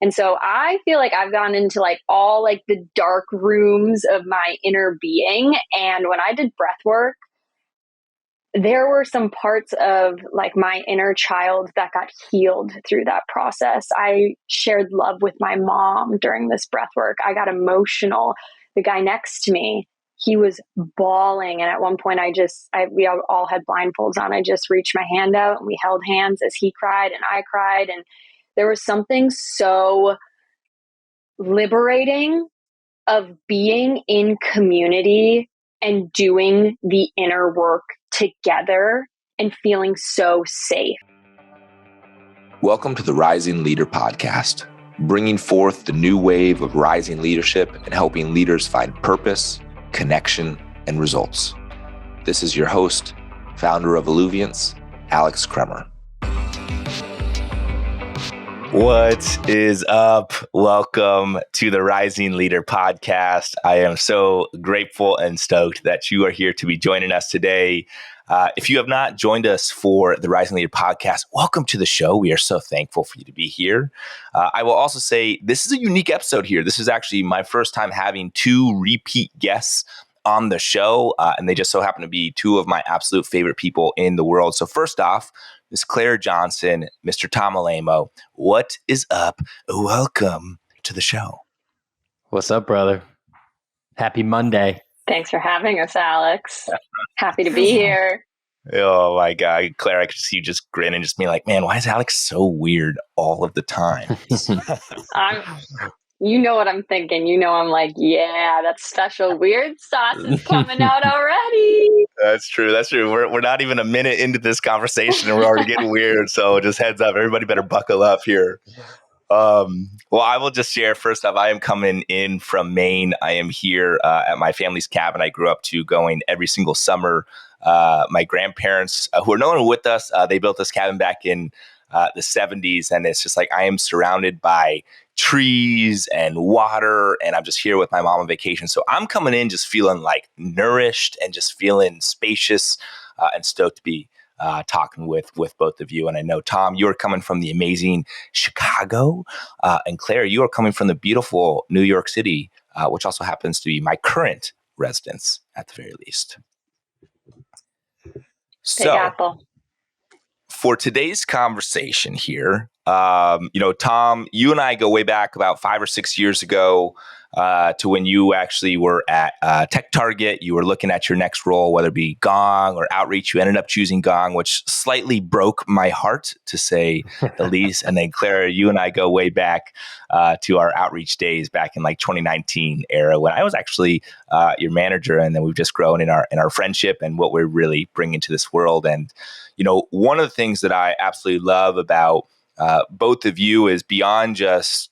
And so I feel like I've gone into like all like the dark rooms of my inner being. And when I did breath work, there were some parts of like my inner child that got healed through that process. I shared love with my mom during this breath work. I got emotional. The guy next to me, he was bawling. And at one point we all had blindfolds on. I just reached my hand out and we held hands as he cried and I cried. And there was something so liberating of being in community and doing the inner work together and feeling so safe. Welcome to the Rising Leader Podcast, bringing forth the new wave of rising leadership and helping leaders find purpose, connection, and results. This is your host, founder of Alluviance, Alex Kremer. What is up? Welcome to the Rising Leader Podcast. I am so grateful and stoked that you are here to be joining us today. If you have not joined us for the Rising Leader Podcast, welcome to the show. We are so thankful for you to be here. I will also say this is a unique episode here. This is actually my first time having two repeat guests on the show, and they just so happen to be two of my absolute favorite people in the world. So first off, Miss Clara Johnson, Mr. Tom Alamo, what is up? Welcome to the show. What's up, brother? Happy Monday. Thanks for having us, Alex. Happy to be here. Oh my God, Clara, I could see you just grin and just be like, man, why is Alex so weird all of the time? You know what I'm thinking. You know, I'm like, yeah, that special weird sauce is coming out already. That's true. That's true. We're not even a minute into this conversation and we're already getting weird. So just heads up, everybody better buckle up here. Well, I will just share first off, I am coming in from Maine. I am here at my family's cabin. I grew up to going every single summer. My grandparents, who are no longer with us, they built this cabin back in the 70s. And it's just like I am surrounded by trees and water, and I'm just here with my mom on vacation. So I'm coming in just feeling like nourished and just feeling spacious and stoked to be talking with both of you. And I know, Tom, you're coming from the amazing Chicago, and Claire, you are coming from the beautiful New York City, which also happens to be my current residence at the very least. Big Apple. For today's conversation here, Tom, you and I go way back about 5 or 6 years ago to when you actually were at Tech Target. You were looking at your next role, whether it be Gong or Outreach. You ended up choosing Gong, which slightly broke my heart, to say the least. And then, Clara, you and I go way back to our Outreach days back in like 2019 era when I was actually your manager. And then we've just grown in our friendship and what we're really bringing to this world. And one of the things that I absolutely love about both of you is beyond just,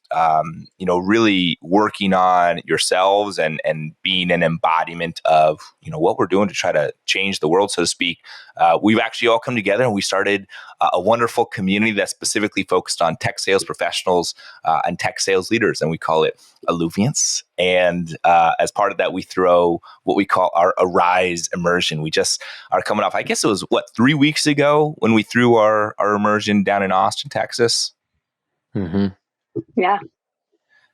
really working on yourselves and being an embodiment of, what we're doing to try to change the world, so to speak. We've actually all come together and we started a wonderful community that's specifically focused on tech sales professionals and tech sales leaders. And we call it Alluviance. And as part of that, we throw what we call our Arise immersion. We just are coming off, I guess it was 3 weeks ago when we threw our immersion down in Austin, Texas. Mm-hmm. Yeah.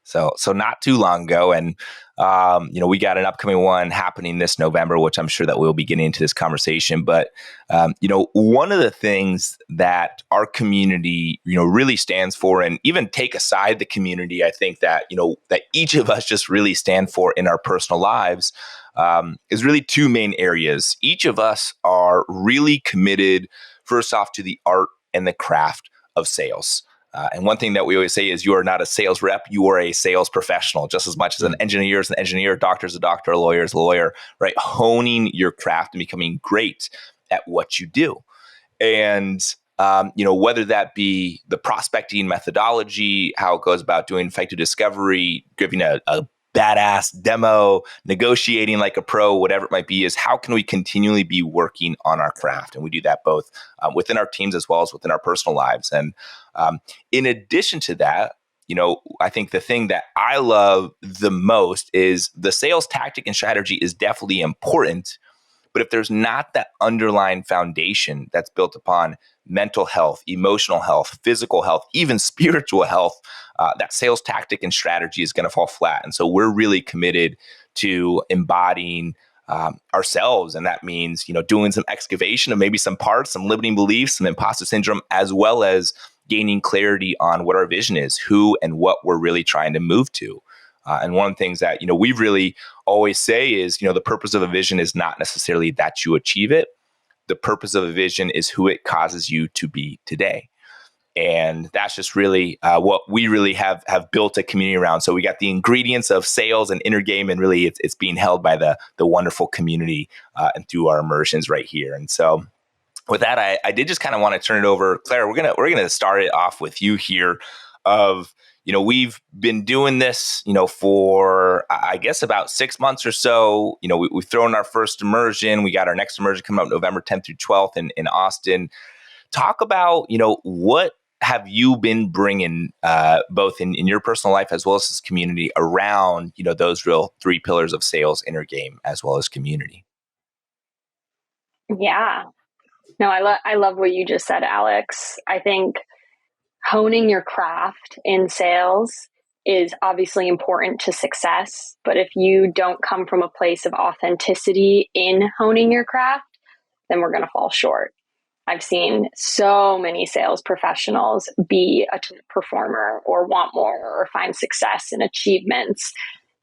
So not too long ago. And, we got an upcoming one happening this November, which I'm sure that we'll be getting into this conversation. But, one of the things that our community, really stands for, and even take aside the community, I think that, that each of us just really stand for in our personal lives, is really two main areas. Each of us are really committed, first off, to the art and the craft of sales. And one thing that we always say is you are not a sales rep, you are a sales professional, just as much as an engineer is an engineer, a doctor is a doctor, a lawyer is a lawyer, right? Honing your craft and becoming great at what you do. And, whether that be the prospecting methodology, how it goes about doing effective discovery, giving a badass demo, negotiating like a pro, whatever it might be, is how can we continually be working on our craft? And we do that both within our teams as well as within our personal lives. And in addition to that, I think the thing that I love the most is the sales tactic and strategy is definitely important, But if there's not that underlying foundation that's built upon mental health, emotional health, physical health, even spiritual health, that sales tactic and strategy is going to fall flat. And so we're really committed to embodying ourselves. And that means, doing some excavation of maybe some parts, some limiting beliefs, some imposter syndrome, as well as gaining clarity on what our vision is, who and what we're really trying to move to. And one of the things that, we really always say is, the purpose of a vision is not necessarily that you achieve it. The purpose of a vision is who it causes you to be today. And that's just really what we really have built a community around. So we got the ingredients of sales and inner game, and really it's being held by the wonderful community and through our immersions right here. And so with that, I did just kind of want to turn it over. Clara, we're gonna start it off with you here. We've been doing this, for I guess about 6 months or so. We've thrown our first immersion. We got our next immersion coming up November 10th through 12th in Austin. Talk about, what have you been bringing both in your personal life as well as this community around, those real 3 pillars of sales, inner game, as well as community? Yeah. No, I love what you just said, Alex. I think honing your craft in sales is obviously important to success, but if you don't come from a place of authenticity in honing your craft, then we're going to fall short. I've seen so many sales professionals be a performer or want more or find success in achievements.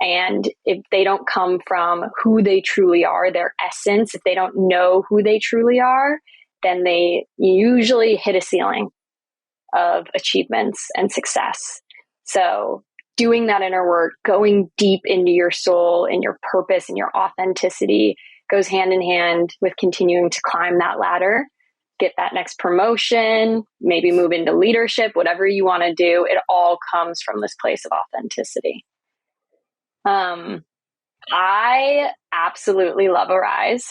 And if they don't come from who they truly are, their essence, if they don't know who they truly are, then they usually hit a ceiling of achievements and success. So doing that inner work, going deep into your soul and your purpose and your authenticity goes hand in hand with continuing to climb that ladder, get that next promotion, maybe move into leadership, whatever you want to do. It all comes from this place of authenticity. I absolutely love Arise.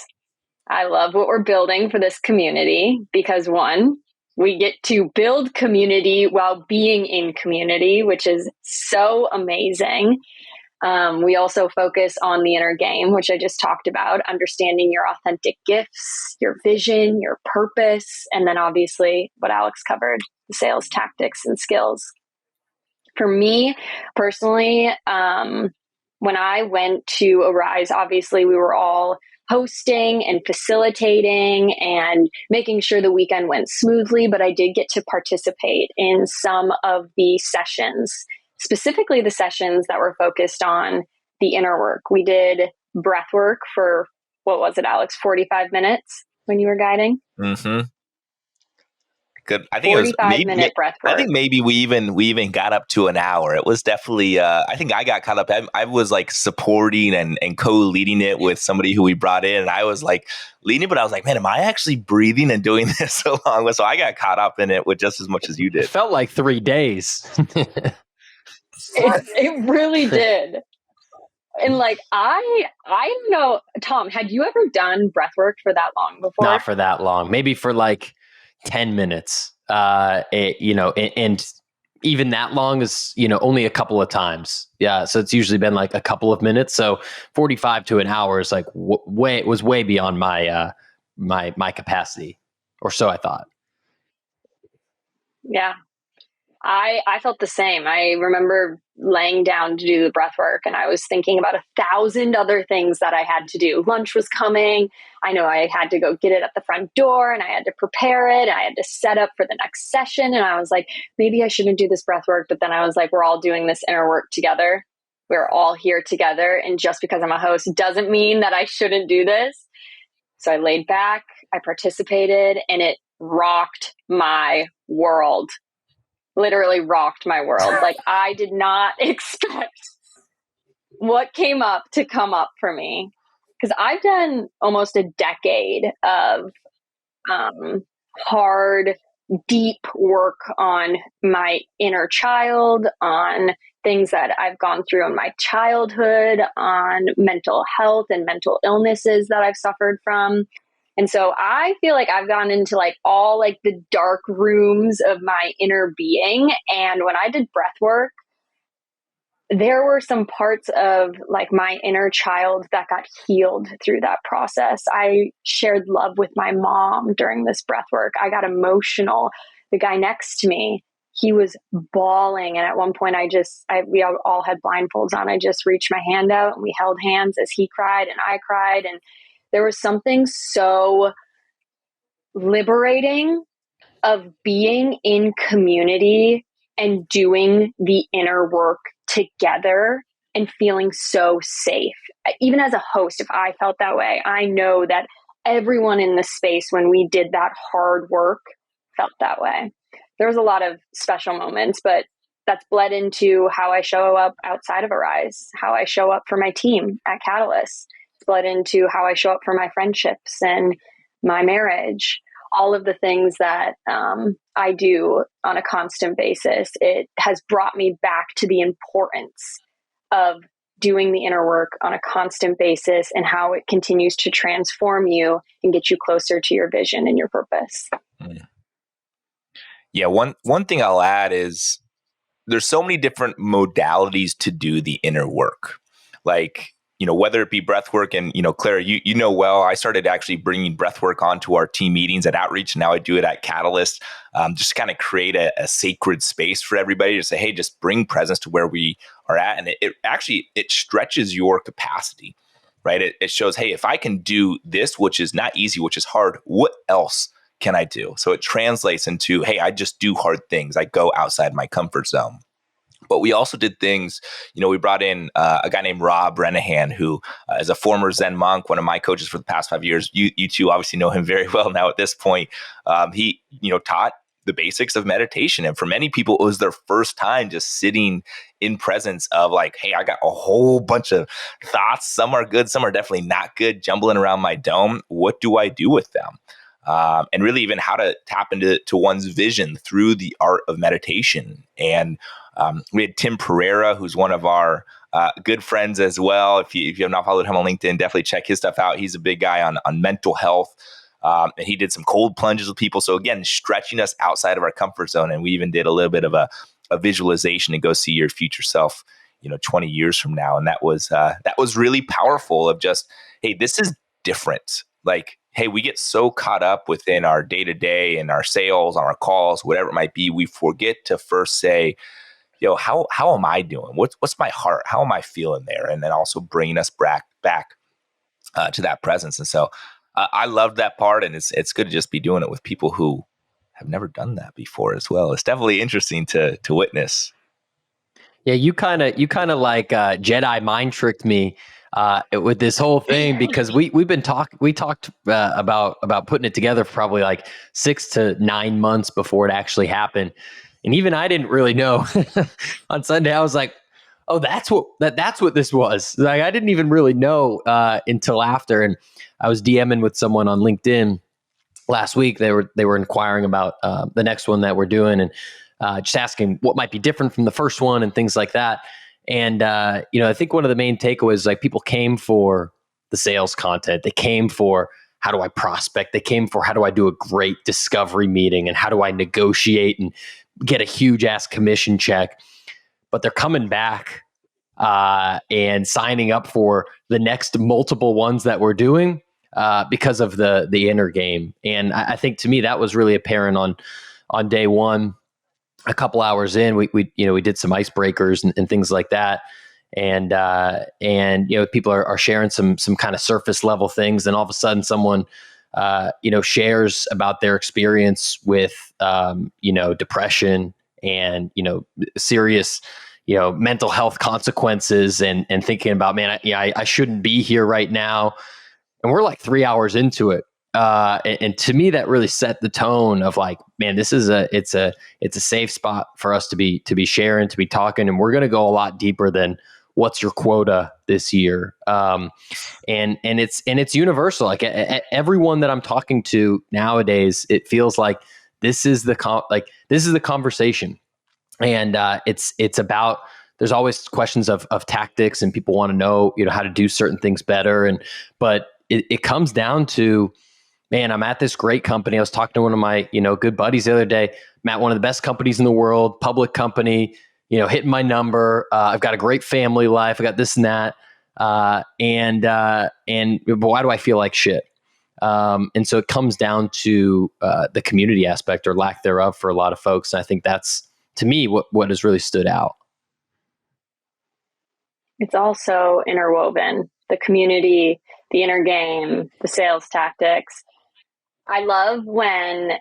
I love what we're building for this community because, one, we get to build community while being in community, which is so amazing. We also focus on the inner game, which I just talked about, understanding your authentic gifts, your vision, your purpose, and then obviously what Alex covered, the sales tactics and skills. For me personally, when I went to Arise, obviously we were all hosting and facilitating and making sure the weekend went smoothly, but I did get to participate in some of the sessions, specifically the sessions that were focused on the inner work. We did breath work for, what was it, Alex, 45 minutes when you were guiding? Mm-hmm. Good. I think it was 45-minute breath work. I think maybe we even got up to an hour. It was definitely. I think I got caught up. I was like supporting and co-leading it with somebody who we brought in, and I was like leading, but I was like, man, am I actually breathing and doing this so long? So I got caught up in it with just as much as you did. It felt like 3 days. It really did. And like, I don't know, Tom, had you ever done breath work for that long before? Not for that long. Maybe for like 10 minutes. And even that long is, only a couple of times. Yeah. So it's usually been like a couple of minutes. So 45 to an hour is like way beyond my, my capacity, or so I thought. Yeah. I felt the same. I remember laying down to do the breath work and I was thinking about 1,000 other things that I had to do. Lunch was coming. I know I had to go get it at the front door and I had to prepare it. I had to set up for the next session. And I was like, maybe I shouldn't do this breath work. But then I was like, we're all doing this inner work together. We're all here together. And just because I'm a host doesn't mean that I shouldn't do this. So I laid back, I participated, and it rocked my world. Literally rocked my world. Like, I did not expect what came up to come up for me, because I've done almost a decade of hard, deep work on my inner child, on things that I've gone through in my childhood, on mental health and mental illnesses that I've suffered from. And so I feel like I've gone into like all like the dark rooms of my inner being. And when I did breath work, there were some parts of like my inner child that got healed through that process. I shared love with my mom during this breath work. I got emotional. The guy next to me, he was bawling. And at one point we all had blindfolds on. I just reached my hand out and we held hands as he cried and I cried. And there was something so liberating of being in community and doing the inner work together and feeling so safe. Even as a host, if I felt that way, I know that everyone in the space when we did that hard work felt that way. There was a lot of special moments, but that's bled into how I show up outside of Arise, how I show up for my team at Catalyst. It's bled into how I show up for my friendships and my marriage. All of the things that I do on a constant basis, it has brought me back to the importance of doing the inner work on a constant basis and how it continues to transform you and get you closer to your vision and your purpose. Yeah, one thing I'll add is there's so many different modalities to do the inner work. Like, whether it be breath work, and, Clara, you know well, I started actually bringing breath work onto our team meetings at Outreach. And now I do it at Catalyst, just kind of create a sacred space for everybody to say, hey, just bring presence to where we are at. And it stretches your capacity, right? It shows, hey, if I can do this, which is not easy, which is hard, what else can I do? So it translates into, hey, I just do hard things. I go outside my comfort zone. But we also did things, we brought in a guy named Rob Renahan, who is a former Zen monk, one of my coaches for the past 5 years. You two obviously know him very well now at this point. He, taught the basics of meditation. And for many people, it was their first time just sitting in presence of like, hey, I got a whole bunch of thoughts. Some are good, some are definitely not good, jumbling around my dome. What do I do with them? And really even how to tap into one's vision through the art of meditation. And we had Tim Pereira, who's one of our good friends as well. If you have not followed him on LinkedIn, definitely check his stuff out. He's a big guy on mental health. And he did some cold plunges with people. So again, stretching us outside of our comfort zone. And we even did a little bit of a visualization to go see your future self, 20 years from now. And that was really powerful of just, hey, this is different. Like, hey, we get so caught up within our day-to-day and our sales, on our calls, whatever it might be, we forget to first say, how am I doing? What's my heart? How am I feeling there? And then also bringing us back to that presence. And so I loved that part, and it's good to just be doing it with people who have never done that before as well. It's definitely interesting to witness. Yeah, you kind of like Jedi mind tricked me with this whole thing, because we talked about putting it together for probably like 6 to 9 months before it actually happened. And even I didn't really know. On Sunday, I was like, "Oh, that's what this was." Like, I didn't even really know until after. And I was DMing with someone on LinkedIn last week. They were inquiring about the next one that we're doing, and just asking what might be different from the first one and things like that. And I think one of the main takeaways, like, people came for the sales content. They came for, how do I prospect? They came for, how do I do a great discovery meeting, and how do I negotiate and get a huge ass commission check? But they're coming back and signing up for the next multiple ones that we're doing because of the inner game. And I think, to me, that was really apparent on day one. A couple hours in, we did some icebreakers and things like that. And people are sharing some kind of surface level things. And all of a sudden someone, shares about their experience with, depression and, serious, mental health consequences, and thinking about, man, I shouldn't be here right now. And we're like 3 hours into it. And to me, that really set the tone of like, man, this is it's a safe spot for us to be sharing, to be talking. And we're going to go a lot deeper than what's your quota this year. And it's universal. Like, everyone that I'm talking to nowadays, it feels like this is the conversation. And it's about, there's always questions of tactics, and people want to know, how to do certain things better. But it comes down to, man, I'm at this great company. I was talking to one of my, good buddies the other day. I'm at one of the best companies in the world, public company, hitting my number. I've got a great family life. I got this and that. And why do I feel like shit? And so it comes down to the community aspect or lack thereof for a lot of folks. And I think that's, to me, what has really stood out. It's also interwoven, the community, the inner game, the sales tactics. I love when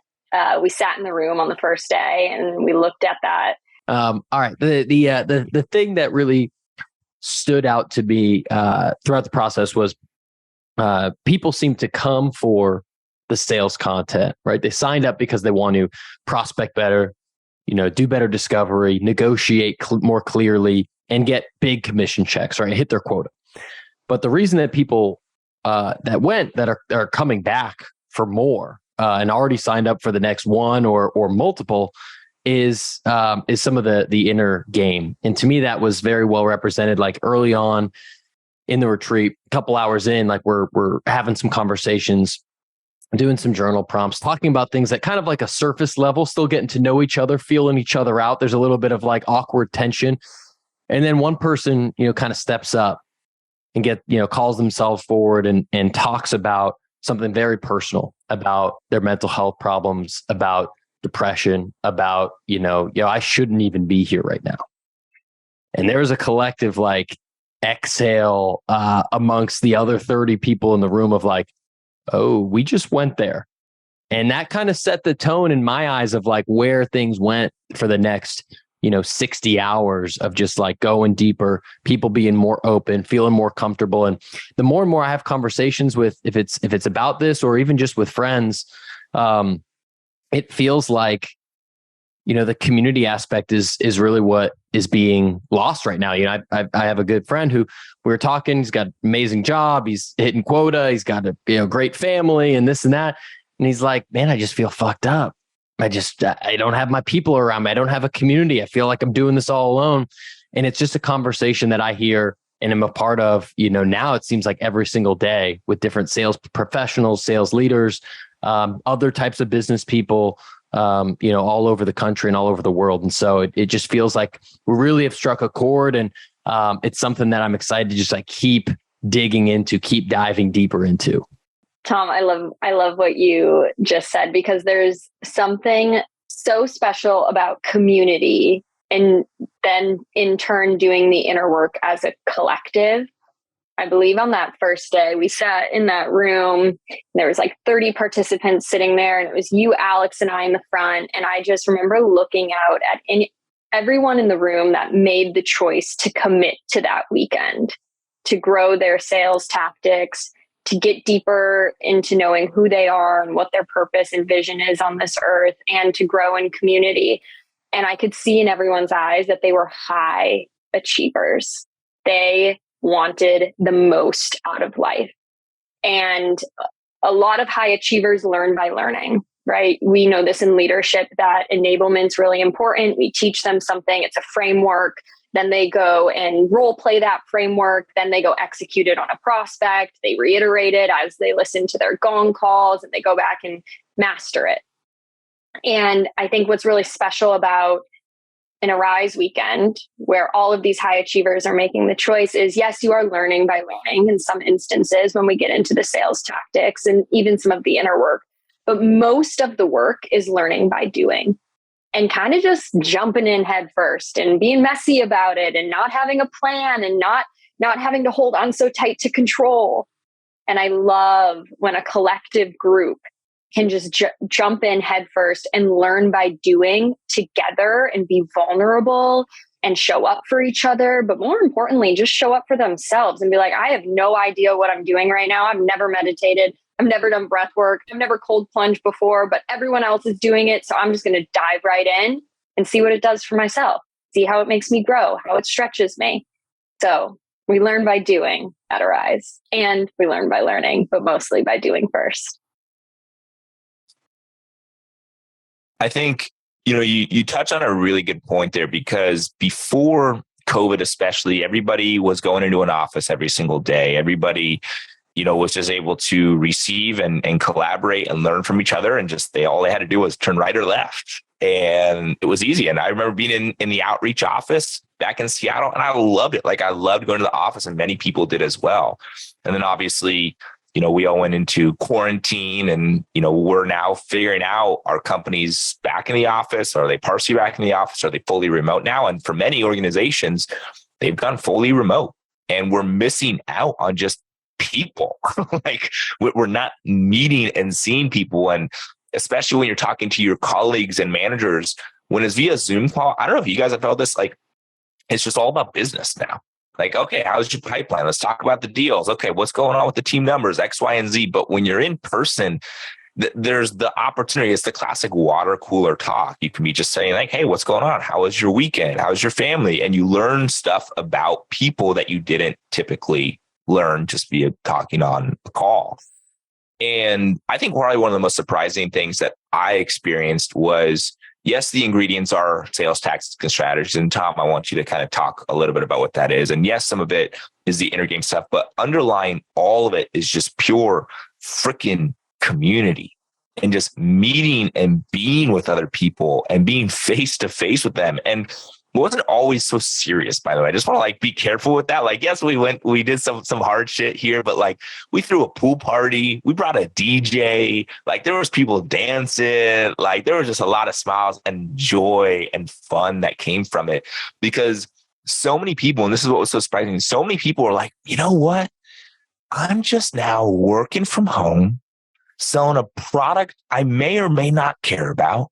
we sat in the room on the first day and we looked at that. All right. The thing that really stood out to me throughout the process was people seem to come for the sales content, right? They signed up because they want to prospect better, do better discovery, negotiate more clearly, and get big commission checks, right? Hit their quota. But the reason that people that are coming back for more and already signed up for the next one or multiple is some of the inner game. And to me, that was very well represented. Like early on in the retreat, a couple hours in, like we're having some conversations, doing some journal prompts, talking about things that kind of like a surface level, still getting to know each other, feeling each other out. There's a little bit of like awkward tension. And then one person, kind of steps up and calls themselves forward and talks about something very personal about their mental health problems, about depression, about, I shouldn't even be here right now. And there was a collective like exhale amongst the other 30 people in the room of like, oh, we just went there. And that kind of set the tone in my eyes of like where things went for the next 60 hours of just like going deeper, people being more open, feeling more comfortable. And the more and more I have conversations with, if it's about this or even just with friends, it feels like, the community aspect is really what is being lost right now. I have a good friend who we were talking, he's got an amazing job. He's hitting quota. He's got a great family and this and that. And he's like, man, I just feel fucked up. I don't have my people around me. I don't have a community. I feel like I'm doing this all alone. And it's just a conversation that I hear and am a part of, now it seems like every single day with different sales professionals, sales leaders, other types of business people, all over the country and all over the world. And so it just feels like we really have struck a chord, and it's something that I'm excited to just like keep digging into, keep diving deeper into. Tom, I love what you just said, because there's something so special about community and then in turn doing the inner work as a collective. I believe on that first day we sat in that room, there was like 30 participants sitting there, and it was you, Alex, and I in the front. And I just remember looking out at everyone in the room that made the choice to commit to that weekend, to grow their sales tactics, to get deeper into knowing who they are and what their purpose and vision is on this earth, and to grow in community. And I could see in everyone's eyes that they were high achievers. They wanted the most out of life. And a lot of high achievers learn by learning, right? We know this in leadership, that enablement's really important. We teach them something, it's a framework. Then they go and role play that framework. Then they go execute it on a prospect. They reiterate it as they listen to their gong calls, and they go back and master it. And I think what's really special about an Arise weekend, where all of these high achievers are making the choice, is yes, you are learning by learning in some instances when we get into the sales tactics and even some of the inner work. But most of the work is learning by doing. And kind of just jumping in head first and being messy about it and not having a plan and not having to hold on so tight to control. And I love when a collective group can just jump in head first and learn by doing together and be vulnerable and show up for each other. But more importantly, just show up for themselves and be like, I have no idea what I'm doing right now. I've never meditated. I've never done breath work. I've never cold plunged before, but everyone else is doing it. So I'm just going to dive right in and see what it does for myself, see how it makes me grow, how it stretches me. So we learn by doing at Arise, and we learn by learning, but mostly by doing first. I think, you touch on a really good point there, because before COVID, especially, everybody was going into an office every single day. Everybody, was just able to receive and collaborate and learn from each other. And just all they had to do was turn right or left. and it was easy. And I remember being in the outreach office back in Seattle, and I loved it. Like I loved going to the office, and many people did as well. And then obviously, we all went into quarantine, and, we're now figuring out, are companies back in the office? Are they partially back in the office? Are they fully remote now? And for many organizations, they've gone fully remote, and we're missing out on just people. Like we're not meeting and seeing people. And especially when you're talking to your colleagues and managers, when it's via Zoom call, I don't know if you guys have felt this, like it's just all about business now. Like, okay, how's your pipeline? Let's talk about the deals. Okay, what's going on with the team numbers, X, Y, and Z. But when you're in person, there's the opportunity. It's the classic water cooler talk. You can be just saying like, hey, what's going on? How was your weekend? How's your family? And you learn stuff about people that you didn't typically learn just via talking on a call. And I think probably one of the most surprising things that I experienced was, yes, the ingredients are sales tactics and strategies. And Tom, I want you to kind of talk a little bit about what that is. And yes, some of it is the inner game stuff, but underlying all of it is just pure freaking community and just meeting and being with other people and being face to face with them. And it wasn't always so serious, by the way. I just want to like be careful with that. Like, yes, we did some hard shit here, but like we threw a pool party, we brought a DJ, like there was people dancing, like there was just a lot of smiles and joy and fun that came from it, because so many people, and this is what was so surprising, so many people were like, you know what? I'm just now working from home, selling a product I may or may not care about,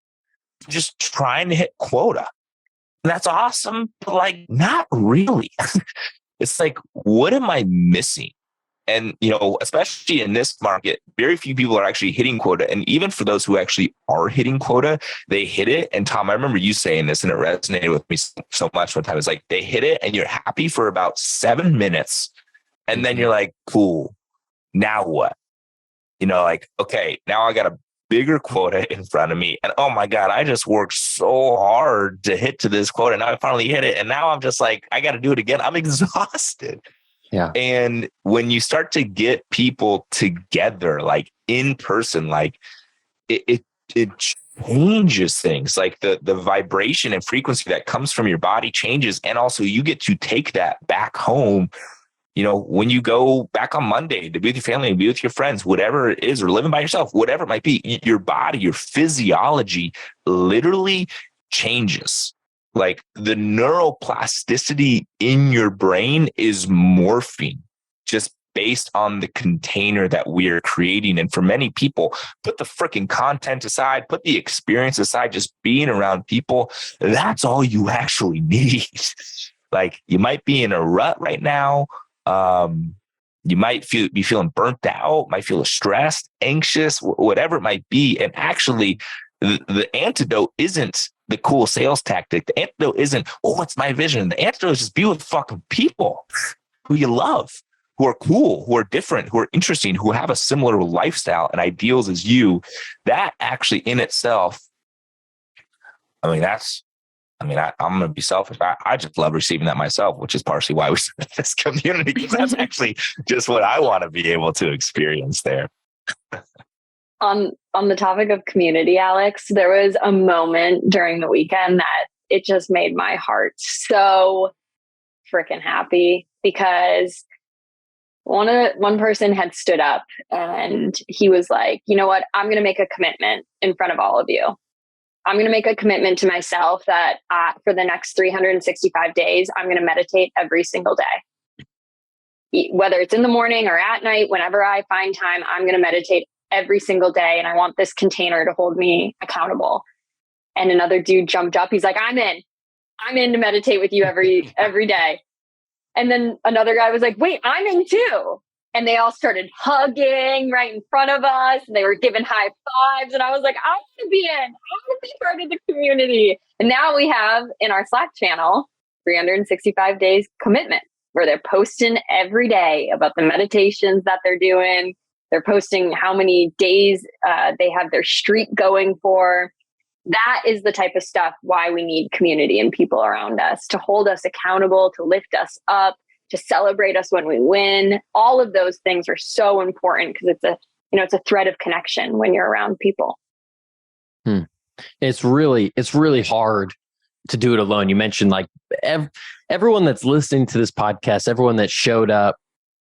just trying to hit quota. And that's awesome, but like, not really. It's like, what am I missing? And, especially in this market, very few people are actually hitting quota. And even for those who actually are hitting quota, they hit it. And Tom, I remember you saying this and it resonated with me so much one time. It's like, they hit it and you're happy for about 7 minutes. And then you're like, cool, now what? Like, okay, now I got a bigger quota in front of me. And oh my God, I just worked so hard to hit to this quota. Now I finally hit it. And now I'm just like, I got to do it again. I'm exhausted. Yeah. And when you start to get people together, like in person, like it changes things. Like the vibration and frequency that comes from your body changes. And also you get to take that back home. When you go back on Monday to be with your family and be with your friends, whatever it is, or living by yourself, whatever it might be, your body, your physiology literally changes. Like the neuroplasticity in your brain is morphing just based on the container that we're creating. And for many people, put the freaking content aside, put the experience aside, just being around people, that's all you actually need. Like you might be in a rut right now. You might be feeling burnt out, might feel stressed, anxious, whatever it might be. And actually, the antidote isn't the cool sales tactic. The antidote isn't, oh, what's my vision? The antidote is just be with fucking people who you love, who are cool, who are different, who are interesting, who have a similar lifestyle and ideals as you. That actually in itself, I'm going to be selfish. I just love receiving that myself, which is partially why we started this community, because that's actually just what I want to be able to experience there. On the topic of community, Alex, there was a moment during the weekend that it just made my heart so freaking happy, because one person had stood up and he was like, you know what? I'm going to make a commitment in front of all of you. I'm going to make a commitment to myself that for the next 365 days, I'm going to meditate every single day. Whether it's in the morning or at night, whenever I find time, I'm going to meditate every single day. And I want this container to hold me accountable. And another dude jumped up. He's like, I'm in to meditate with you every day. And then another guy was like, wait, I'm in too. And they all started hugging right in front of us. And they were giving high fives. And I was like, I want to be in. I want to be part of the community. And now we have in our Slack channel, 365 days commitment, where they're posting every day about the meditations that they're doing. They're posting how many days they have their streak going for. That is the type of stuff why we need community and people around us to hold us accountable, to lift us up, to celebrate us when we win. All of those things are so important because it's a thread of connection when you're around people. It's really hard to do it alone. You mentioned like everyone that's listening to this podcast, everyone that showed up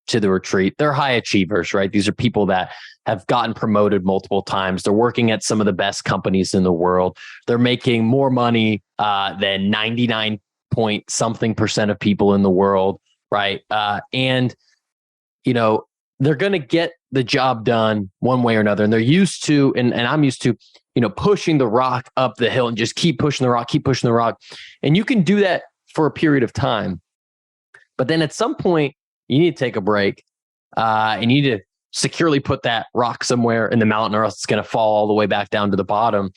to the retreat, they're high achievers, right? These are people that have gotten promoted multiple times. They're working at some of the best companies in the world. They're making more money than 99 point something percent of people in the world, right? And they're going to get the job done one way or another. And they're used to, and I'm used to, pushing the rock up the hill and just keep pushing the rock. And you can do that for a period of time. But then at some point, you need to take a break and you need to securely put that rock somewhere in the mountain, or else it's going to fall all the way back down to the bottom.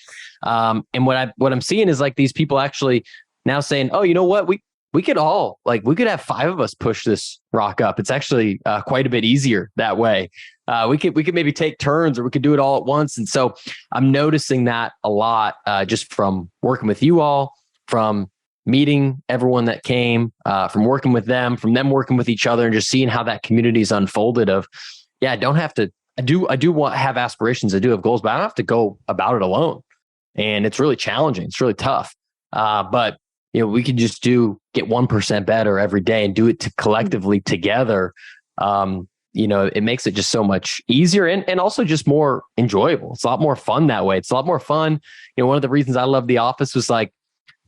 And what I'm seeing is like these people actually now saying, oh, you know what? We could have 5 of us push this rock up. It's actually quite a bit easier that way. We could maybe take turns, or we could do it all at once. And so I'm noticing that a lot just from working with you all, from meeting everyone that came, from working with them, from them working with each other, and just seeing how that community is unfolded of, I don't have to, I do have aspirations. I do have goals, but I don't have to go about it alone. And it's really challenging. It's really tough. But we can just get 1% better every day and do it collectively together. It makes it just so much easier and also just more enjoyable. It's a lot more fun that way. It's a lot more fun. One of the reasons I love the office was like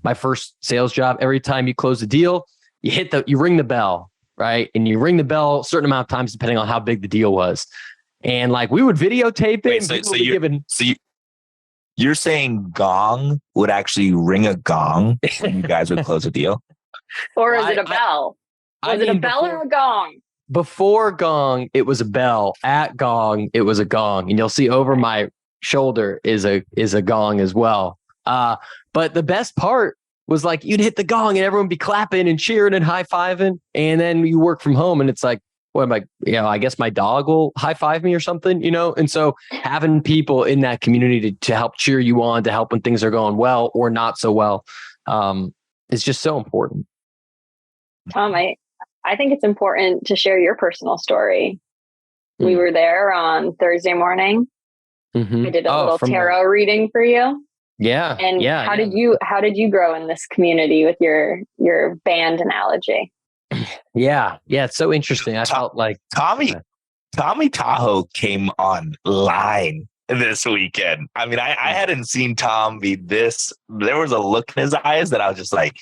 my first sales job. Every time you close a deal, you ring the bell, right? And you ring the bell a certain amount of times, depending on how big the deal was. And like we would videotape it. You're saying gong would actually ring a gong when you guys would close a deal? Or is it a bell? Was it a bell or a gong? Before gong, it was a bell. At gong, it was a gong. And you'll see over my shoulder is a gong as well. But the best part was like you'd hit the gong and everyone would be clapping and cheering and high-fiving. And then you work from home and it's like, what am I, I guess my dog will high-five me or something, And so having people in that community to help cheer you on, to help when things are going well or not so well, is just so important. Tom, I think it's important to share your personal story. We were there on Thursday morning. Mm-hmm. I did a little tarot reading for you. Yeah. And how did you grow in this community with your band analogy? Yeah. It's so interesting. I felt like Tommy Tahoe came online this weekend. I mean, I hadn't seen Tom be this. There was a look in his eyes that I was just like,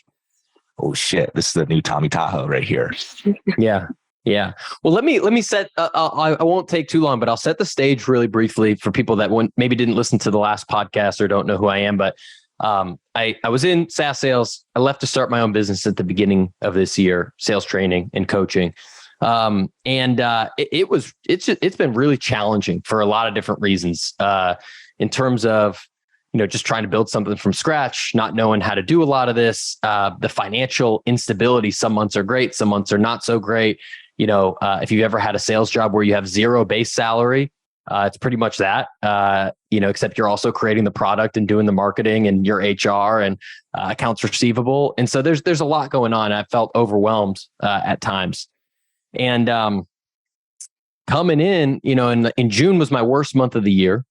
oh shit, this is the new Tommy Tahoe right here. Yeah. Well, let me set. I won't take too long, but I'll set the stage really briefly for people that maybe didn't listen to the last podcast or don't know who I am. But I was in SaaS sales. I left to start my own business at the beginning of this year, sales training and coaching. It's been really challenging for a lot of different reasons. In terms of just trying to build something from scratch, not knowing how to do a lot of this, the financial instability. Some months are great, some months are not so great. If you've ever had a sales job where you have 0 base salary, it's pretty much that, except you're also creating the product and doing the marketing and your HR and accounts receivable. And so there's a lot going on. I felt overwhelmed at times. And coming in, in June was my worst month of the year.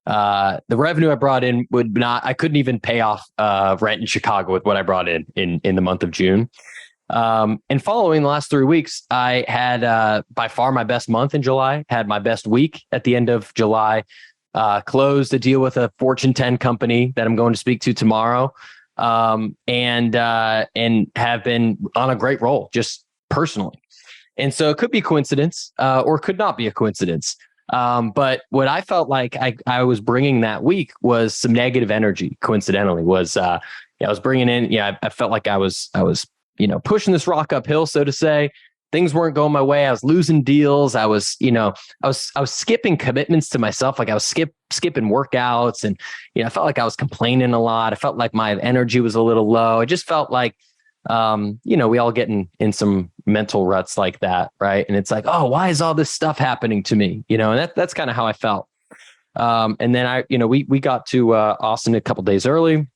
The revenue I brought in I couldn't even pay off rent in Chicago with what I brought in the month of June. And following the last 3 weeks, I had by far my best month in July, had my best week at the end of July, closed a deal with a Fortune 10 company that I'm going to speak to tomorrow, and have been on a great roll just personally. And so it could be a coincidence or could not be a coincidence. But what I felt like I was bringing that week was some negative energy. Coincidentally, I was bringing in. I felt like I was pushing this rock uphill, so to say. Things weren't going my way. I was losing deals. I was skipping commitments to myself. Like I was skipping workouts, and I felt like I was complaining a lot. I felt like my energy was a little low. I just felt like we all get in some mental ruts like that, right? And it's like, oh, why is all this stuff happening to me? And that's kind of how I felt. And then we got to Austin a couple days early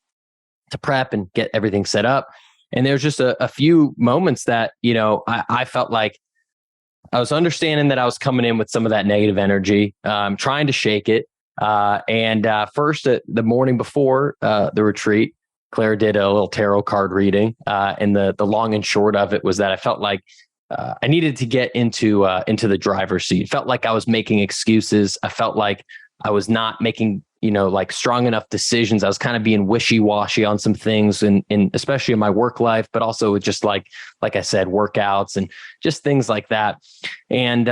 to prep and get everything set up. And there's just a few moments that I felt like I was understanding that I was coming in with some of that negative energy, trying to shake it. First, the morning before the retreat, Clara did a little tarot card reading. And the long and short of it was that I felt like I needed to get into the driver's seat. It felt like I was making excuses. I felt like I was not making, like strong enough decisions. I was kind of being wishy-washy on some things, and especially in my work life, but also just like I said, workouts and just things like that. And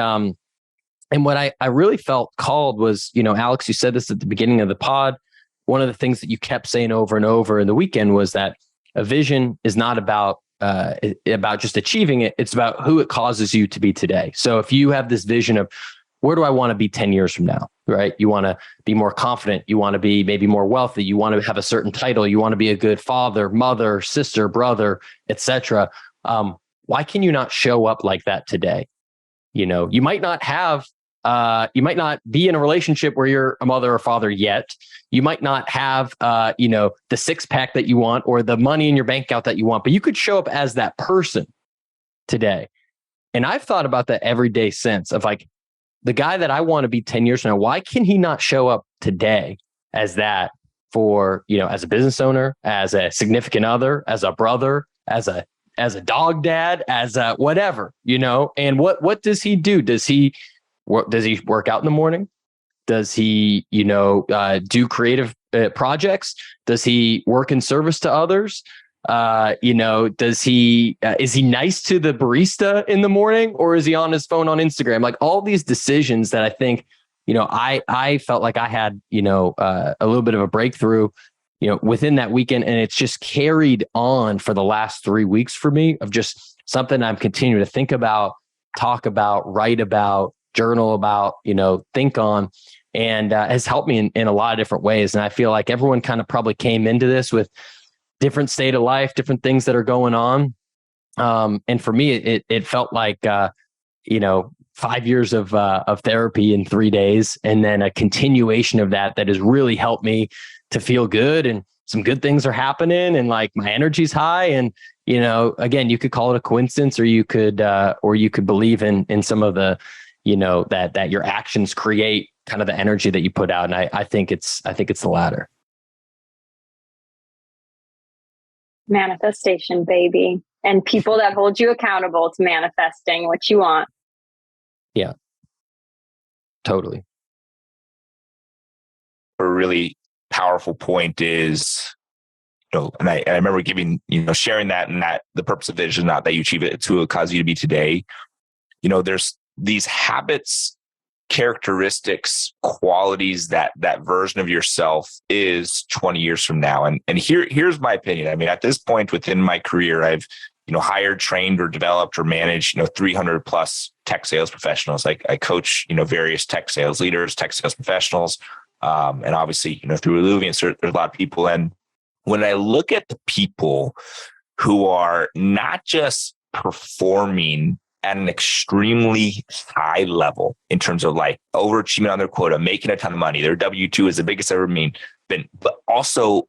what I really felt called was, Alex, you said this at the beginning of the pod. One of the things that you kept saying over and over in the weekend was that a vision is not about just achieving it. It's about who it causes you to be today. So if you have this vision of where do I want to be 10 years from now, right? You want to be more confident. You want to be maybe more wealthy. You want to have a certain title. You want to be a good father, mother, sister, brother, etc. Why can you not show up like that today? You might not have, you might not be in a relationship where you're a mother or father yet. You might not have, the six pack that you want or the money in your bank account that you want, but you could show up as that person today. And I've thought about that every day since, of like, the guy that I want to be 10 years from now, why can he not show up today as that for, as a business owner, as a significant other, as a brother, as a dog dad, as a whatever, and what does he do? Does he work out in the morning? Does he, do creative projects? Does he work in service to others? Does he, is he nice to the barista in the morning, or is he on his phone on Instagram? Like all these decisions that I think, I felt like I had, a little bit of a breakthrough, within that weekend. And it's just carried on for the last 3 weeks for me, of just something I'm continuing to think about, talk about, write about, journal about, think on, and has helped me in a lot of different ways. And I feel like everyone kind of probably came into this with different state of life, different things that are going on. And for me, it felt like, 5 years of therapy in 3 days, and then a continuation of that has really helped me to feel good, and some good things are happening, and like my energy's high. And, again, you could call it a coincidence, or you could believe in some of the, that your actions create kind of the energy that you put out. And I think it's the latter. Manifestation, baby. And people that hold you accountable to manifesting what you want. Yeah, totally. A really powerful point is, and I remember giving, sharing that, and that the purpose of vision, not that you achieve it, to cause you to be today. There's these habits, characteristics, qualities that version of yourself is 20 years from now. And here's my opinion. I mean, at this point within my career, I've, hired, trained, or developed or managed, 300 plus tech sales professionals. Like I coach, various tech sales leaders, tech sales professionals. And obviously, through Alluviance, there's a lot of people. And when I look at the people who are not just performing at an extremely high level in terms of like overachievement on their quota, making a ton of money, their W-2 is the biggest ever been, but also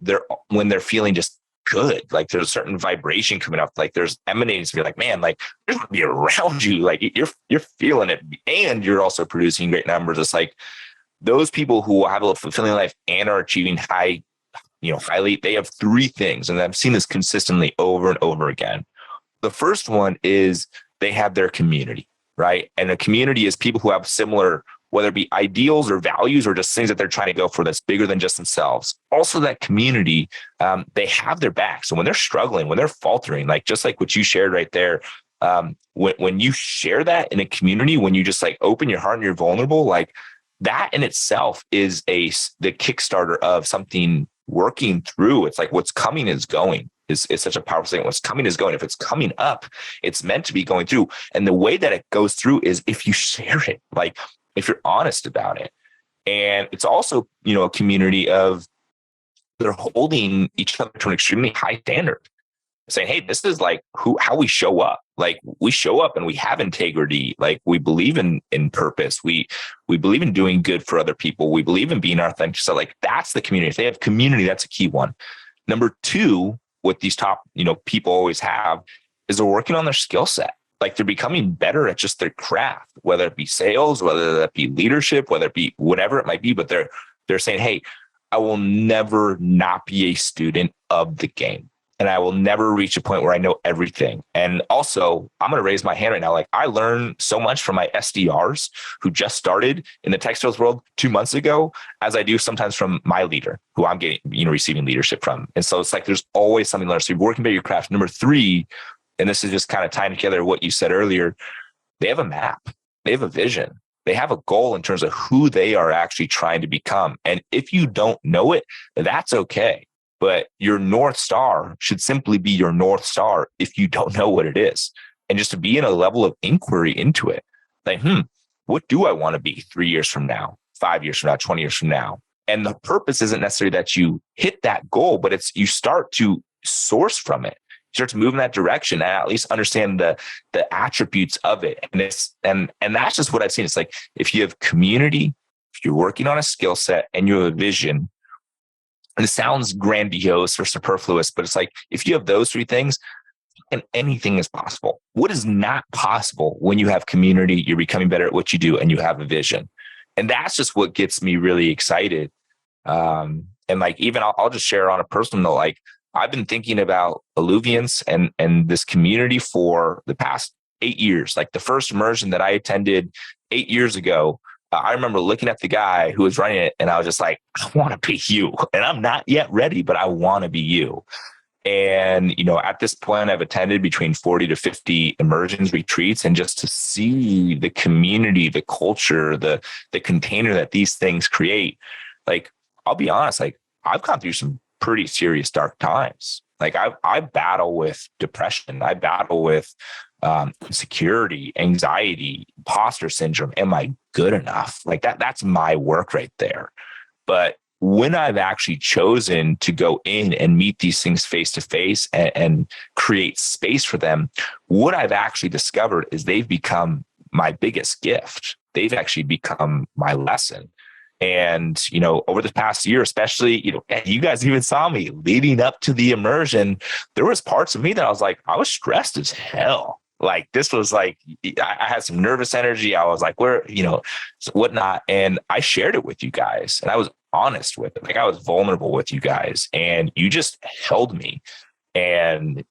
when they're feeling just good, like there's a certain vibration coming up, like there's emanating to be like, man, like there's gonna be around you, like you're feeling it, and you're also producing great numbers. It's like those people who have a fulfilling life and are achieving highly, they have three things. And I've seen this consistently over and over again. The first one is they have their community, right? And a community is people who have similar, whether it be ideals or values or just things that they're trying to go for that's bigger than just themselves. Also, that community, they have their back. So when they're struggling, when they're faltering, like just like what you shared right there, when you share that in a community, when you just like open your heart and you're vulnerable, like that in itself is the Kickstarter of something working through. It's like what's coming is going. Is such a powerful thing. What's coming is going. If it's coming up, it's meant to be going through. And the way that it goes through is if you share it, like if you're honest about it. And it's also, a community of they're holding each other to an extremely high standard, saying, hey, this is like how we show up. Like we show up and we have integrity. Like we believe in purpose. We believe in doing good for other people. We believe in being authentic. So like that's the community. If they have community, that's a key one. Number two, what these top, people always have is they're working on their skill set. Like they're becoming better at just their craft, whether it be sales, whether that be leadership, whether it be whatever it might be, but they're They're saying, hey, I will never not be a student of the game. And I will never reach a point where I know everything. And also, I'm going to raise my hand right now. Like, I learned so much from my SDRs who just started in the textiles world 2 months ago, as I do sometimes from my leader, who I'm getting, receiving leadership from. And so it's like, there's always something to learn. So you're working by your craft. Number three, and this is just kind of tying together what you said earlier, they have a map, they have a vision, they have a goal in terms of who they are actually trying to become. And if you don't know it, that's okay. But your North Star should simply be your North Star if you don't know what it is. And just to be in a level of inquiry into it. Like, what do I want to be 3 years from now, 5 years from now, 20 years from now? And the purpose isn't necessarily that you hit that goal, but it's you start to source from it. You start to move in that direction and at least understand the attributes of it. And that's just what I've seen. It's like, if you have community, if you're working on a skill set and you have a vision, and it sounds grandiose or superfluous, but it's like, if you have those three things, and anything is possible. What is not possible when you have community, you're becoming better at what you do, and you have a vision. And that's just what gets me really excited. And like, even I'll just share on a personal note, like, I've been thinking about Alluviance and this community for the past 8 years. Like, the first immersion that I attended 8 years ago, I remember looking at the guy who was running it, and I was just like, I want to be you. And I'm not yet ready, but I want to be you. And, at this point, I've attended between 40 to 50 immersions retreats, and just to see the community, the culture, the container that these things create. Like, I'll be honest, like, I've gone through some pretty serious dark times. Like, I battle with depression. I battle with insecurity, anxiety, imposter syndrome. Am I good enough? Like, that's my work right there. But when I've actually chosen to go in and meet these things face to face and create space for them, what I've actually discovered is they've become my biggest gift. They've actually become my lesson. And, over the past year, especially, you guys even saw me leading up to the immersion. There was parts of me that I was like, I was stressed as hell. Like, this was like, I had some nervous energy. I was like, whatnot. And I shared it with you guys, and I was honest with it. Like, I was vulnerable with you guys, and you just held me. And,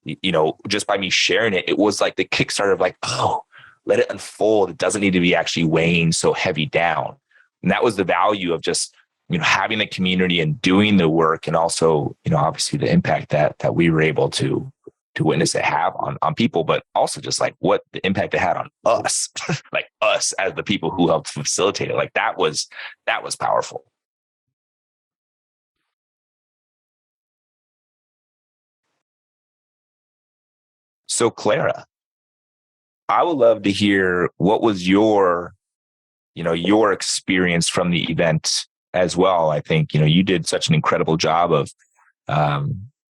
just by me sharing it, it was like the Kickstarter of like, oh, let it unfold. It doesn't need to be actually weighing so heavy down. And that was the value of just, having the community and doing the work. And also, obviously the impact that we were able to witness it have on people, but also just like what the impact it had on us, like us as the people who helped facilitate it. Like, that was powerful. So, Clara, I would love to hear what was your experience from the event as well. I think, you did such an incredible job of,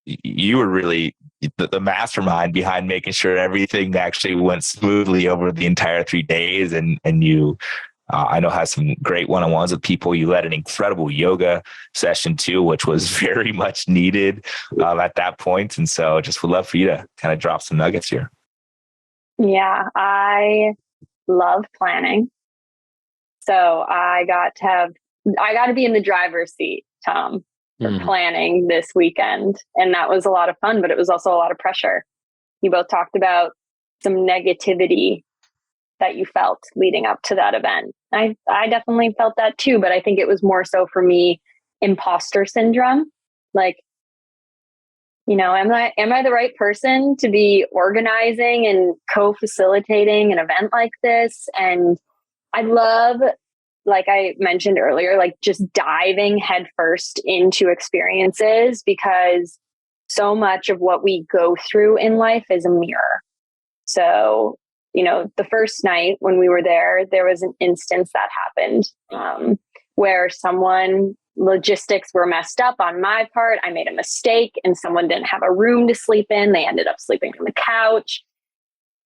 you were really the mastermind behind making sure everything actually went smoothly over the entire 3 days. And you, I know, had some great one-on-ones with people. You led an incredible yoga session too, which was very much needed at that point. And so just would love for you to kind of drop some nuggets here. Yeah, I love planning. So I got to be in the driver's seat, Tom, for planning this weekend. And that was a lot of fun, but it was also a lot of pressure. You both talked about some negativity that you felt leading up to that event. I definitely felt that too, but I think it was more so for me, imposter syndrome. Like, am I the right person to be organizing and co-facilitating an event like this? And I love, like I mentioned earlier, like just diving headfirst into experiences, because so much of what we go through in life is a mirror. So, the first night when we were there was an instance that happened where logistics were messed up on my part. I made a mistake and someone didn't have a room to sleep in. They ended up sleeping on the couch.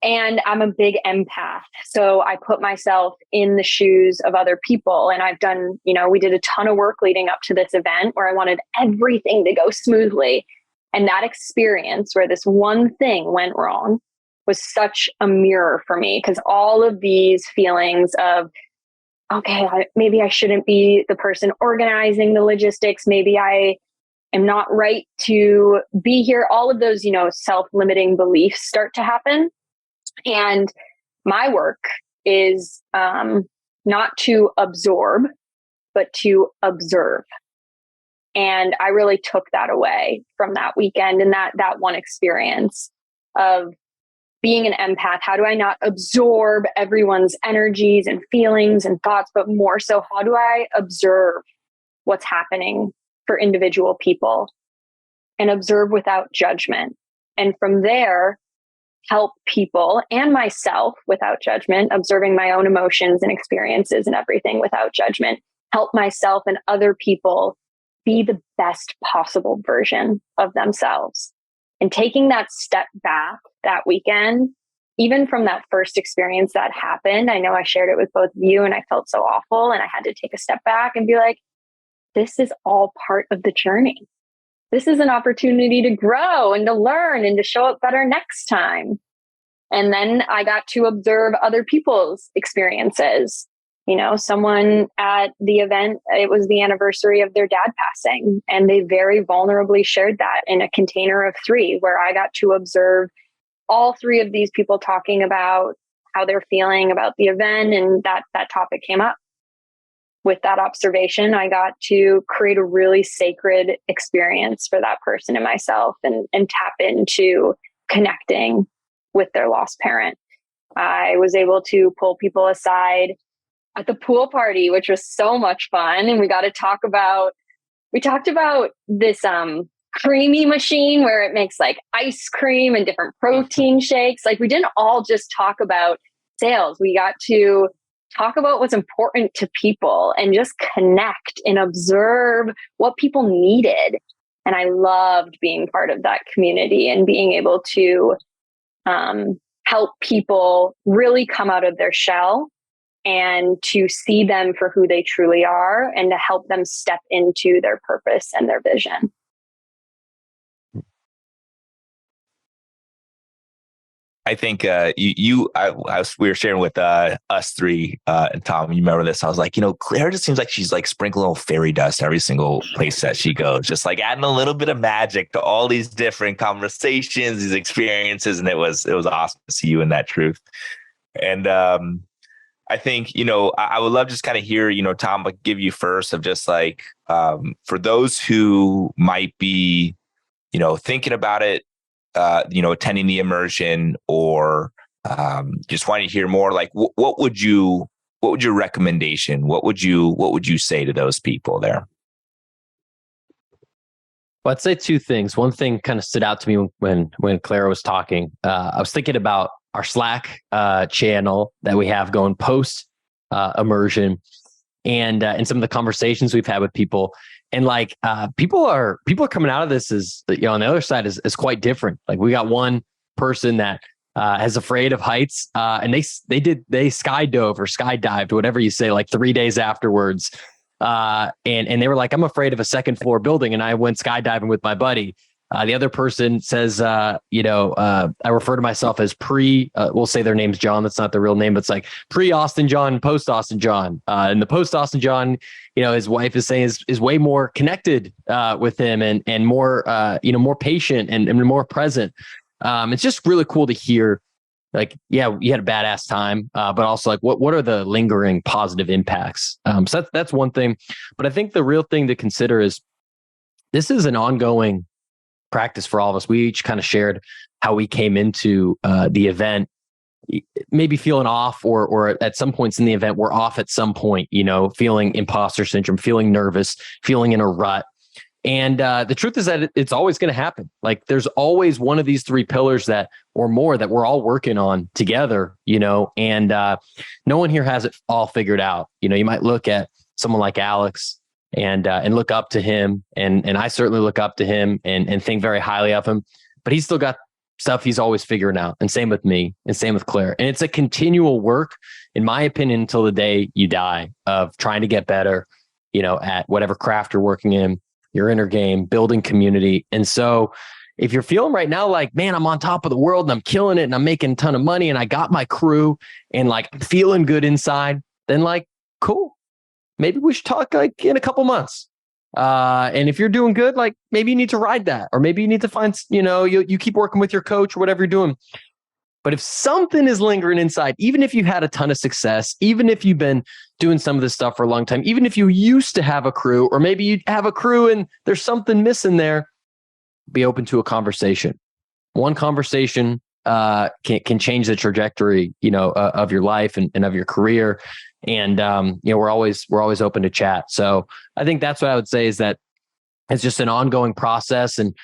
And I'm a big empath. So I put myself in the shoes of other people. And I've done, we did a ton of work leading up to this event where I wanted everything to go smoothly. And that experience where this one thing went wrong was such a mirror for me, because all of these feelings of okay, maybe I shouldn't be the person organizing the logistics. Maybe I am not right to be here. All of those, self-limiting beliefs start to happen. And my work is not to absorb, but to observe. And I really took that away from that weekend and that one experience of being an empath. How do I not absorb everyone's energies and feelings and thoughts, but more so, how do I observe what's happening for individual people and observe without judgment? And from there, help people and myself without judgment, observing my own emotions and experiences and everything without judgment, help myself and other people be the best possible version of themselves. And taking that step back that weekend, even from that first experience that happened, I know I shared it with both of you and I felt so awful. And I had to take a step back and be like, this is all part of the journey. This is an opportunity to grow and to learn and to show up better next time. And then I got to observe other people's experiences. Someone at the event, it was the anniversary of their dad passing, and they very vulnerably shared that in a container of 3, where I got to observe all 3 of these people talking about how they're feeling about the event, and that topic came up. With that observation, I got to create a really sacred experience for that person and myself, and tap into connecting with their lost parent. I was able to pull people aside at the pool party, which was so much fun. And we talked about this creamy machine where it makes like ice cream and different protein shakes. Like, we didn't all just talk about sales. We got to talk about what's important to people and just connect and observe what people needed. And I loved being part of that community and being able to help people really come out of their shell and to see them for who they truly are, and to help them step into their purpose and their vision. I think we were sharing with us 3 and Tom. You remember this? I was like, Clara just seems like she's like sprinkling little fairy dust every single place that she goes, just like adding a little bit of magic to all these different conversations, these experiences, and it was awesome to see you in that truth. And I think I would love just kind of hear Tom, but give you first of just like for those who might be thinking about it. Attending the immersion, or just wanting to hear more, like what would your recommendation? What would you say to those people there? Well, I'd say 2 things. One thing kind of stood out to me when Clara was talking. I was thinking about our Slack channel that we have going post immersion, and some of the conversations we've had with people. And like people are coming out of this as on the other side is quite different. Like, we got one person that is afraid of heights, and they skydove or skydived, whatever you say, like 3 days afterwards. And they were like, I'm afraid of a 2nd floor building, and I went skydiving with my buddy. The other person says, I refer to myself as we'll say their name's John. That's not their real name, but it's like pre-Austin John, post-Austin John. And the post-Austin John, his wife is saying is way more connected with him and more, more patient and more present. It's just really cool to hear, like, yeah, you had a badass time, but also like, what are the lingering positive impacts? So that's one thing. But I think the real thing to consider is this is an ongoing practice for all of us. We each kind of shared how we came into the event, maybe feeling off, or at some points in the event, we're off at some point, feeling imposter syndrome, feeling nervous, feeling in a rut. And the truth is that it's always going to happen. Like, there's always one of these 3 pillars or more that we're all working on together, and no one here has it all figured out. You might look at someone like Alex and look up to him. And I certainly look up to him and think very highly of him, but he's still got stuff he's always figuring out. And same with me, and same with Claire. And it's a continual work, in my opinion, until the day you die, of trying to get better, at whatever craft you're working in, your inner game, building community. And so if you're feeling right now like, man, I'm on top of the world and I'm killing it and I'm making a ton of money and I got my crew and like I'm feeling good inside, then like cool. Maybe we should talk like in a couple months. And if you're doing good, like maybe you need to ride that, or maybe you need to find, you keep working with your coach or whatever you're doing. But if something is lingering inside, even if you had a ton of success, even if you've been doing some of this stuff for a long time, even if you used to have a crew, or maybe you have a crew and there's something missing there, be open to a conversation. One conversation can change the trajectory, of your life and of your career. And we're always open to chat. So I think that's what I would say, is that it's just an ongoing process, and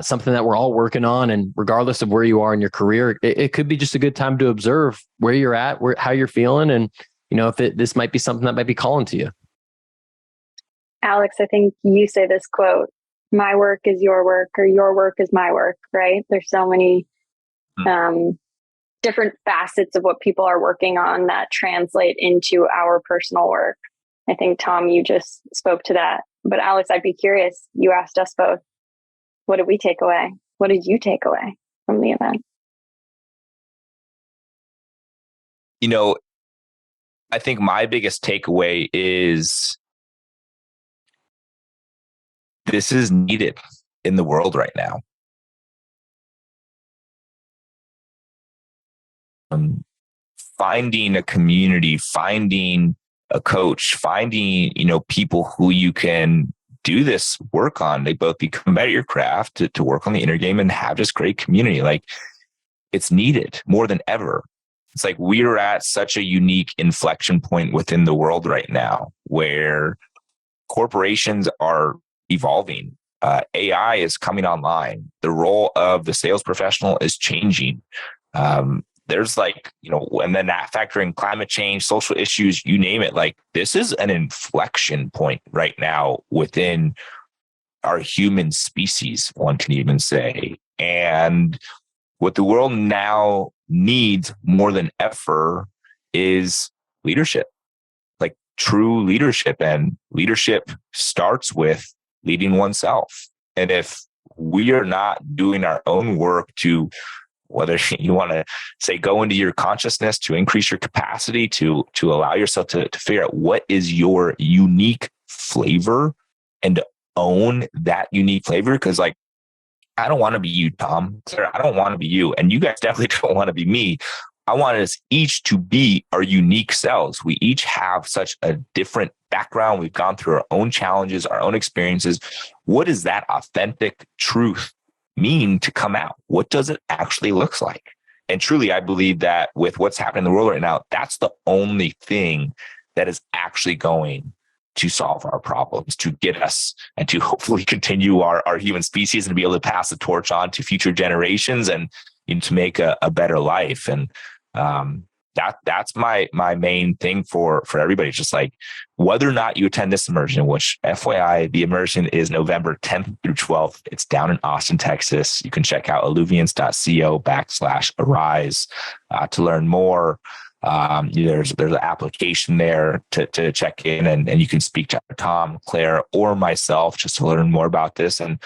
something that we're all working on. And regardless of where you are in your career, it could be just a good time to observe where you're at, how you're feeling, and if this might be something that might be calling to you. Alex, I think you say this quote: "My work is your work, or your work is my work." Right? There's so many different facets of what people are working on that translate into our personal work. I think, Tom, you just spoke to that. But Alex, I'd be curious. You asked us both, what did we take away? What did you take away from the event? I think my biggest takeaway is this is needed in the world right now. Finding a community, finding a coach, finding, people who you can do this work on. They both become better at your craft, to work on the inner game and have this great community. Like, it's needed more than ever. It's like we're at such a unique inflection point within the world right now, where corporations are evolving. AI is coming online. The role of the sales professional is changing. There's and then that factoring climate change, social issues, you name it. Like, this is an inflection point right now within our human species, one can even say. And what the world now needs more than ever is leadership, like true leadership. And leadership starts with leading oneself. And if we are not doing our own work to, whether you want to say go into your consciousness to increase your capacity to allow yourself to figure out what is your unique flavor, and to own that unique flavor. Because I don't want to be you, Tom. Clara, I don't want to be you. And you guys definitely don't want to be me. I want us each to be our unique selves. We each have such a different background. We've gone through our own challenges, our own experiences. What does that authentic truth mean to come out? What does it actually look like? And truly, I believe that with what's happening in the world right now, that's the only thing that is actually going to solve our problems, to get us and to hopefully continue our human species and to be able to pass the torch on to future generations and to make a better life. And that's my main thing for everybody. Just like, whether or not you attend this immersion, which FYI, the immersion is November 10th through 12th. It's down in Austin, Texas. You can check out alluviance.co/arise to learn more. There's an application there to check in, and you can speak to Tom, Claire, or myself just to learn more about this. And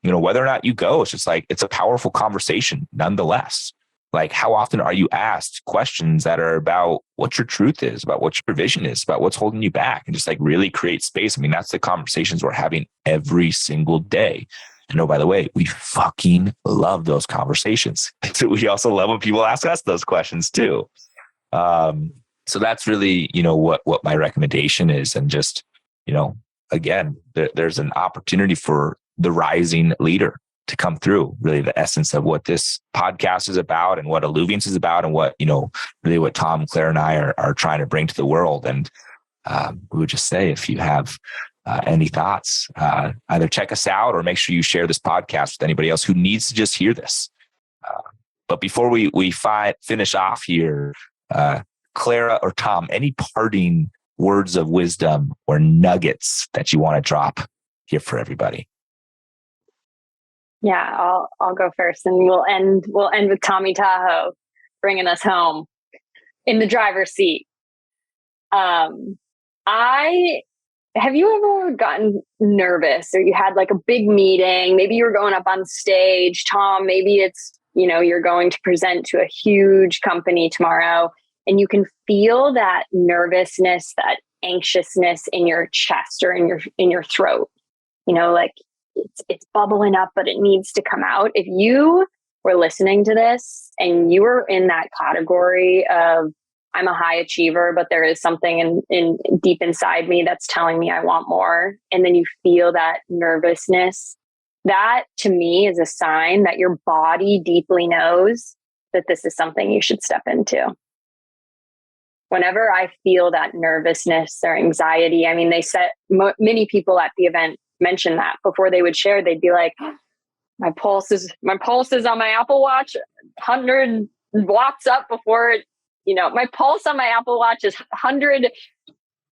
whether or not you go, it's just like, it's a powerful conversation nonetheless. Like, how often are you asked questions that are about what your truth is, about what your vision is, about what's holding you back, and just like really create space? I mean, that's the conversations we're having every single day. And oh, by the way, we fucking love those conversations. So we also love when people ask us those questions too. So that's really, what my recommendation is. And just, again, there's an opportunity for the rising leader to come through. Really, the essence of what this podcast is about, and what Alluviance is about, and what, really what Tom, Claire, and I are trying to bring to the world. And we would just say, if you have any thoughts, either check us out or make sure you share this podcast with anybody else who needs to just hear this. But before we finish off here, Clara or Tom, any parting words of wisdom or nuggets that you want to drop here for everybody? Yeah, I'll go first, and we'll end with Tommy Tahoe bringing us home in the driver's seat. Have you ever gotten nervous, or you had like a big meeting? Maybe you were going up on stage, Tom. Maybe it's, you're going to present to a huge company tomorrow, and you can feel that nervousness, that anxiousness in your chest or in your throat. You know, like it's bubbling up, but it needs to come out. If you were listening to this and you were in that category of, I'm a high achiever, but there is something in deep inside me that's telling me I want more, and then you feel that nervousness, that to me is a sign that your body deeply knows that this is something you should step into. Whenever I feel that nervousness or anxiety, I mean, they said many people at the event mentioned that before they would share, they'd be like, my pulse is on my Apple Watch 100 watts up before it, you know, my pulse on my Apple Watch is 100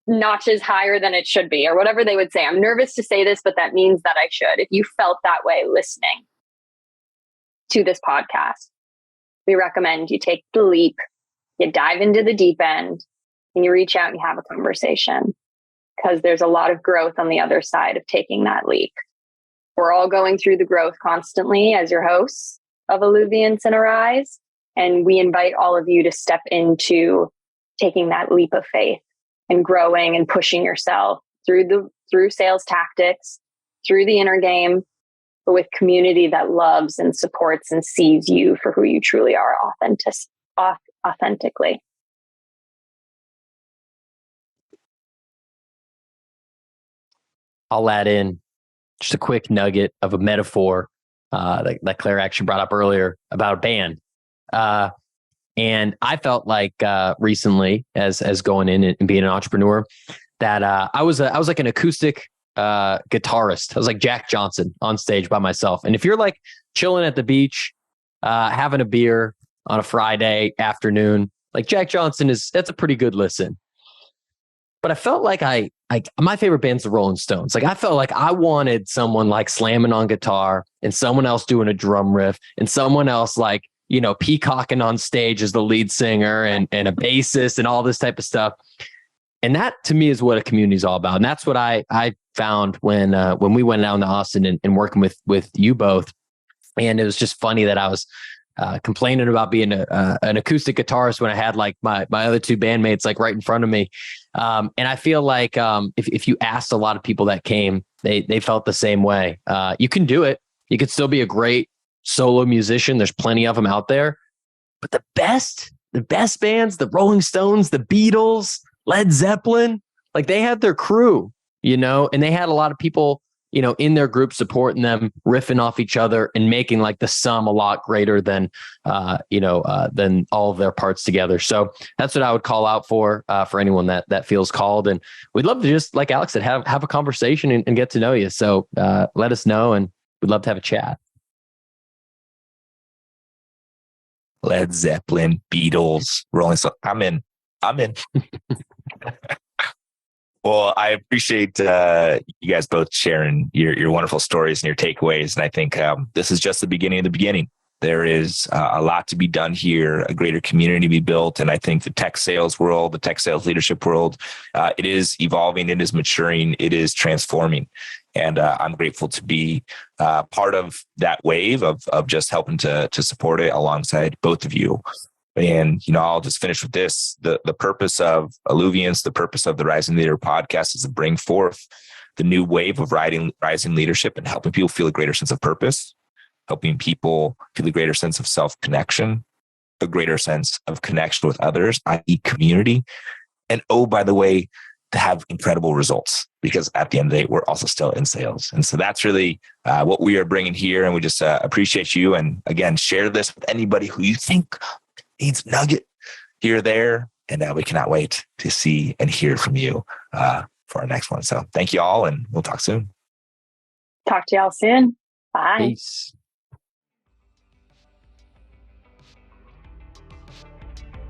notches higher than it should be, or whatever they would say. I'm nervous to say this, but that means that I should. If you felt that way listening to this podcast, we recommend you take the leap, you dive into the deep end, and you reach out and you have a conversation, because there's a lot of growth on the other side of taking that leap. We're all going through the growth constantly as your hosts of Alluviance and Arise. And we invite all of you to step into taking that leap of faith and growing and pushing yourself through sales tactics, through the inner game, but with community that loves and supports and sees you for who you truly are authentically. I'll add in just a quick nugget of a metaphor that Clara actually brought up earlier about a band. And I felt like recently, as going in and being an entrepreneur, that I was like an acoustic guitarist. I was like Jack Johnson on stage by myself. And if you're like chilling at the beach, having a beer on a Friday afternoon, like Jack Johnson that's a pretty good listen. But I felt like my favorite band's the Rolling Stones. Like I felt like I wanted someone like slamming on guitar and someone else doing a drum riff and someone else like, you know, peacocking on stage as the lead singer and a bassist and all this type of stuff. And that to me is what a community is all about. And that's what I found when we went down to Austin and working with you both. And it was just funny that I was complaining about being an acoustic guitarist when I had like my other two bandmates like right in front of me. And I feel like if you asked a lot of people that came, they felt the same way. You can do it. You could still be a great solo musician. There's plenty of them out there. But the best bands, the Rolling Stones, the Beatles, Led Zeppelin, like they had their crew, you know, and they had a lot of people, you know, in their group supporting them, riffing off each other and making like the sum a lot greater than all of their parts together. So that's what I would call out for anyone that feels called. And we'd love to just, like Alex said, have a conversation and get to know you. So let us know, and we'd love to have a chat. Led Zeppelin, Beatles, Rolling Stones. I'm in. Well, I appreciate you guys both sharing your wonderful stories and your takeaways. And I think this is just the beginning of the beginning. There is a lot to be done here, a greater community to be built. And I think the tech sales world, the tech sales leadership world, it is evolving, it is maturing, it is transforming. And I'm grateful to be part of that wave of just helping to support it alongside both of you. And, you know, I'll just finish with this. The purpose of Alluviance, the purpose of the Rising Leader podcast is to bring forth the new wave of rising leadership and helping people feel a greater sense of purpose, helping people feel a greater sense of self-connection, a greater sense of connection with others, i.e. community. And oh, by the way, to have incredible results, because at the end of the day, we're also still in sales. And so that's really what we are bringing here. And we just appreciate you. And again, share this with anybody who you think needs a nugget here or there. And we cannot wait to see and hear from you for our next one. So thank you all, and we'll talk soon. Talk to y'all soon. Bye. Peace.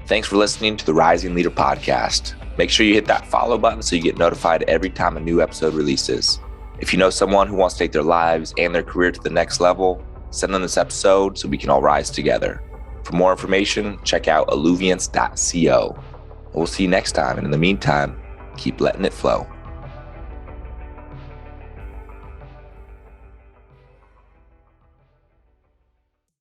Thanks for listening to the Rising Leader podcast. Make sure you hit that follow button so you get notified every time a new episode releases. If you know someone who wants to take their lives and their career to the next level, send them this episode so we can all rise together. For more information, check out alluviance.co. We'll see you next time. And in the meantime, keep letting it flow.